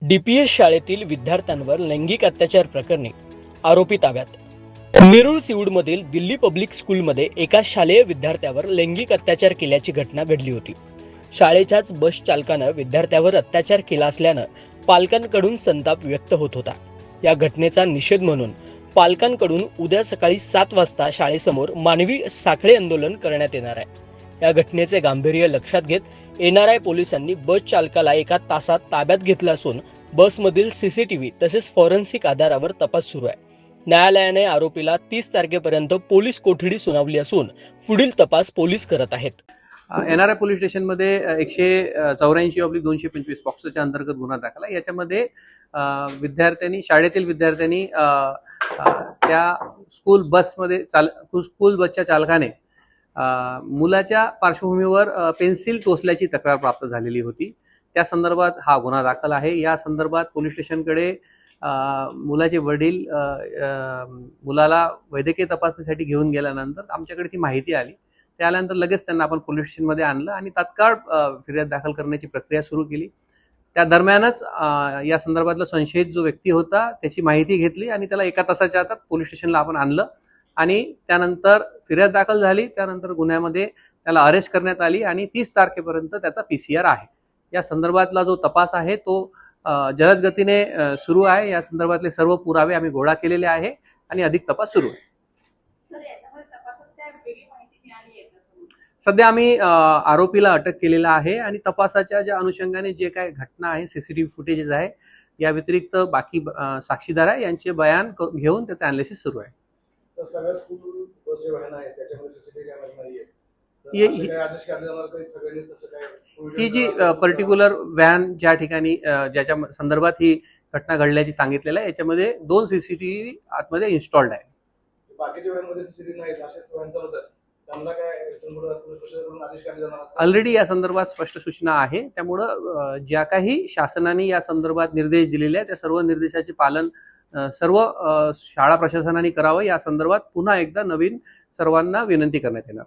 DPS शाळेतील विद्यार्थ्यांवर लैंगिक अत्याचार प्रकरणी आरोपी ताब्यात. नेरूळ सिवूडमधील दिल्ली पब्लिक स्कूलमध्ये एका शालेय विद्यार्थ्यावर लैंगिक अत्याचार केल्याची घटना घडली होती. शाळेच्याच बस चालकानं विद्यार्थ्यावर अत्याचार केला असल्यानं पालकांकडून संताप व्यक्त होत होता. या घटनेचा निषेध म्हणून पालकांकडून उद्या सकाळी 7 वाजता शाळेसमोर मानवी साखळी आंदोलन करण्यात येणार आहे. या घटनेचे गांभीर्य लक्षात घेत एनआरआय पोलिसांनी बस चालकाला एका तासात ताब्यात घेतलं असून बसमधील सीसीटीव्ही तसेच फॉरेन्सिक आधारावर तपास सुरू आहे. न्यायालयाने आरोपीला 30 तारखेपर्यंत पोलीस कोठडी सुनावली असून पुढील तपास पोलीस करत आहेत. एनआरआय पोलीस स्टेशनमध्ये 184/225 पॉक्सोच्या अंतर्गत गुन्हा दाखल आहे. याच्यामध्ये शाळेतील विद्यार्थ्यांनी त्या स्कूल बसच्या चालकाने मुलाच्या पार्श्वभूमीवर पेन्सिल टोचल्याची तक्रार प्राप्त झालेली होती. त्या संदर्भात हा गुन्हा दाखल आहे. या संदर्भात पोलीस स्टेशनकडे मुलाचे वडील मुलाला वैद्यकीय तपासणीसाठी घेऊन गेल्यानंतर आमच्याकडे ती माहिती आली. त्यानंतर लगेच त्यांना आपण पोलीस स्टेशनमध्ये आणलं आणि तात्काळ फिर्याद दाखल करण्याची प्रक्रिया सुरू केली. त्या दरम्यानच या संदर्भातला संशयित जो व्यक्ती होता त्याची माहिती घेतली आणि त्याला एका तासाच्या आत पोलीस स्टेशनला आपण आणलं आणि त्यानंतर फिर्याद दाखल झाली. त्यानंतर गुन्ह्यामध्ये त्याला अरेस्ट करण्यात आली आणि 30 तारखेपर्यंत त्याचा PCR आहे. या संदर्भातला जो तपास आहे तो जलद गतीने सुरू आहे. या संदर्भातले सर्व पुरावे आम्ही गोळा केलेले आहे आणि अधिक तपास सुरू आहे. सध्या आम्ही आरोपीला अटक केलेला आहे आणि तपासाच्या ज्या अनुषंगाने जे काही घटना आहे, सीसीटीव्ही फुटेजेस आहे, या व्यतिरिक्त बाकी साक्षीदार आहे यांचे बयान घेऊन त्याचं अनालिसिस सुरू आहे. सगळ्या स्कूल बस जे वाहन आहे त्याच्यामध्ये सीसीटीव्ही कॅमेरा नाहीये. ही जी पर्टिक्युलर व्हॅन ज्या ठिकाणी ज्याच्या संदर्भात ही घटना घडल्याची सांगितलेलं आहे याच्यामध्ये 2 सीसीटीव्ही आतमध्ये इन्स्टॉल्ड आहे. बाकीच्या व्हॅनमध्ये सीसीटीव्ही नाहीत, असेच व्हॅन चालवतात, त्यांना काय आदेश काढले जाणार? ऑलरेडी या संदर्भात स्पष्ट सूचना आहे. त्यामुळं ज्या काही शासनाने या संदर्भात निर्देश दिलेले आहेत त्या सर्व निर्देशाचे पालन सर्व शाळा प्रशासनाने करावं. या संदर्भात पुन्हा एकदा नवीन सर्वांना विनंती करण्यात येणार.